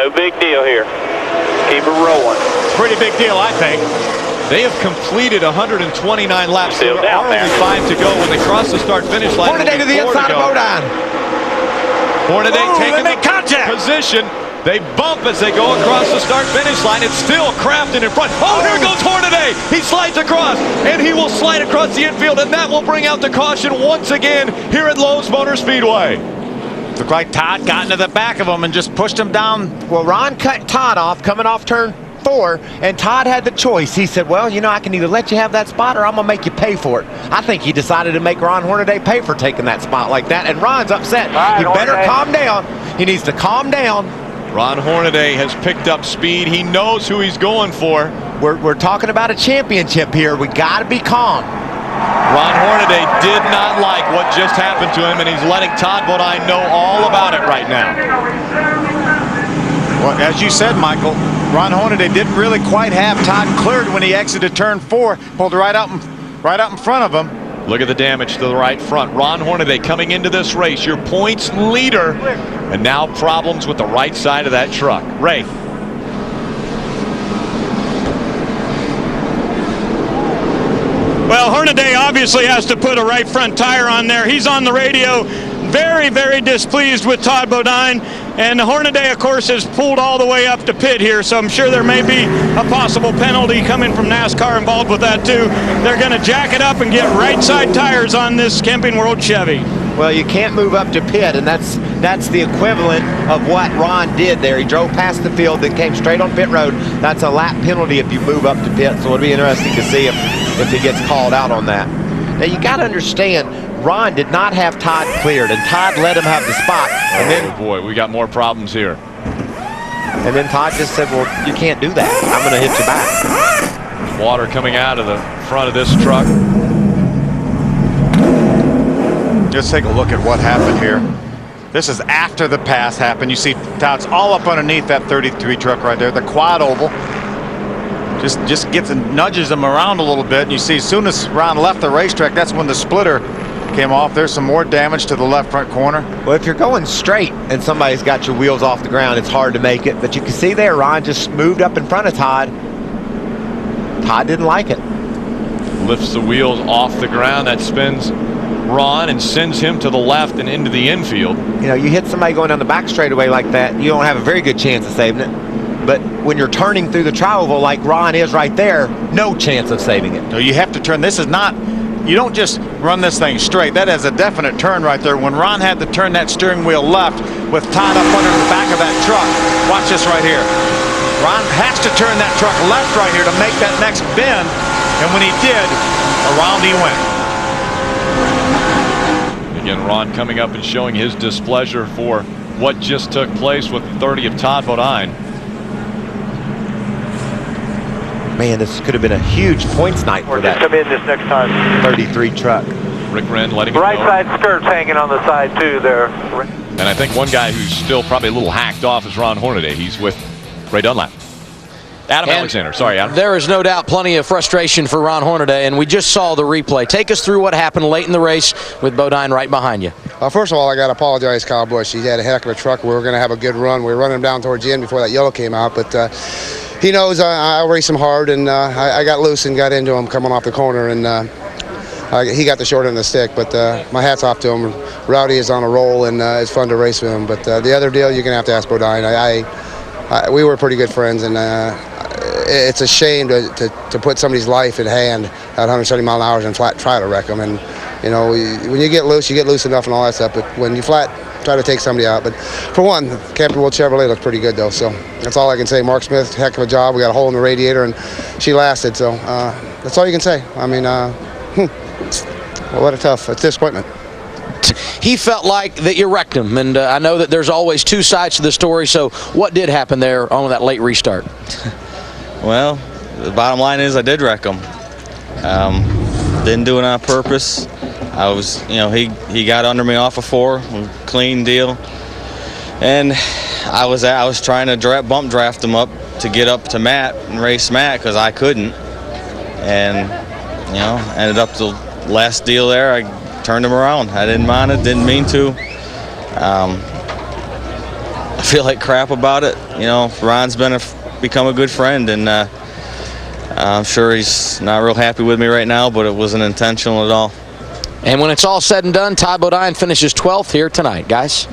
No big deal here. Keep it rolling. Pretty big deal, I think. They have completed 129 laps. Still there down are there. only 5 to go when they cross the start-finish line. Hornaday to the inside of Bodine. Hornaday taking they make contact. Position. They bump as they go across the start-finish line. It's still Craftsman in front. Oh, here goes Hornaday. He slides across, and he will slide across the infield, and that will bring out the caution once again here at Lowe's Motor Speedway. Looked like Todd got into the back of him and just pushed him down. Well, Ron cut Todd off coming off turn 4, and Todd had the choice. He said, well, you know, I can either let you have that spot or I'm going to make you pay for it. I think he decided to make Ron Hornaday pay for taking that spot like that, and Ron's upset. He better calm down. He needs to calm down. Ron Hornaday has picked up speed. He knows who he's going for. We're talking about a championship here. We got to be calm. Ron Hornaday did not like what just happened to him, and he's letting Todd Bodine know all about it right now. Well, as you said, Michael, Ron Hornaday didn't really quite have Todd cleared when he exited turn 4. Pulled right out in front of him. Look at the damage to the right front. Ron Hornaday coming into this race, your points leader, and now problems with the right side of that truck. Ray. Well, Hornaday obviously has to put a right front tire on there. He's on the radio, very, very displeased with Todd Bodine. And Hornaday, of course, has pulled all the way up to pit here, so I'm sure there may be a possible penalty coming from NASCAR involved with that, too. They're going to jack it up and get right side tires on this Camping World Chevy. Well, you can't move up to pit, and that's the equivalent of what Ron did there. He drove past the field, then came straight on pit road. That's a lap penalty if you move up to pit, so it'll be interesting to see if he gets called out on that. Now, you got to understand, Ron did not have Todd cleared, and Todd let him have the spot. And then, oh boy, we got more problems here. And then Todd just said, well, you can't do that. I'm going to hit you back. There's water coming out of the front of this truck. Just take a look at what happened here. This is after the pass happened. You see Todd's all up underneath that 33 truck right there, the quad oval. Just gets and nudges him around a little bit. And you see as soon as Ron left the racetrack, that's when the splitter came off. There's some more damage to the left front corner. Well, if you're going straight and somebody's got your wheels off the ground, it's hard to make it. But you can see there, Ron just moved up in front of Todd. Todd didn't like it. Lifts the wheels off the ground. That spins Ron and sends him to the left and into the infield. You know, you hit somebody going down the back straightaway like that, you don't have a very good chance of saving it. But when you're turning through the tri-oval like Ron is right there, no chance of saving it. No, you have to turn. This is not, you don't just run this thing straight. That is a definite turn right there. When Ron had to turn that steering wheel left with Todd up under the back of that truck, watch this right here. Ron has to turn that truck left right here to make that next bend. And when he did, around he went. Again, Ron coming up and showing his displeasure for what just took place with the 30 of Todd Bodine. Man, this could have been a huge points night for that Come in this next time. 33 truck. Rick Wren letting it Right go. side skirt's hanging on the side too there. And I think one guy who's still probably a little hacked off is Ron Hornaday. He's with Ray Dunlap. Adam Alexander. Sorry, Adam. There is no doubt plenty of frustration for Ron Hornaday, and we just saw the replay. Take us through what happened late in the race with Bodine right behind you. First of all, I got to apologize, Kyle Busch. He had a heck of a truck. We were going to have a good run. We were running him down towards the end before that yellow came out, but he knows I race him hard, and I got loose and got into him coming off the corner, and he got the short end of the stick, but my hat's off to him. Rowdy is on a roll, and it's fun to race with him. But the other deal, you're going to have to ask Bodine. We were pretty good friends, and it's a shame to put somebody's life in hand at 170 mile an hour and flat try to wreck them. And, you know, when you get loose enough and all that stuff. But when you flat try to take somebody out. But for one, Camping World Chevrolet looks pretty good, though. So that's all I can say. Mark Smith, heck of a job. We got a hole in the radiator, and she lasted. So that's all you can say. I mean, well, what a tough disappointment. He felt like that you wrecked him, and I know that there's always two sides to the story. So what did happen there on that late restart? Well, the bottom line is I did wreck him. Didn't do it on purpose. I was, you know, he got under me off of 4, clean deal, and I was trying to bump draft him up to get up to Matt and race Matt because I couldn't, and you know, ended up the last deal there. I turned him around. I didn't mind it, didn't mean to. feel like crap about it. You know, Ron's become a good friend, and I'm sure he's not real happy with me right now, but it wasn't intentional at all. And when it's all said and done, Todd Bodine finishes 12th here tonight, guys.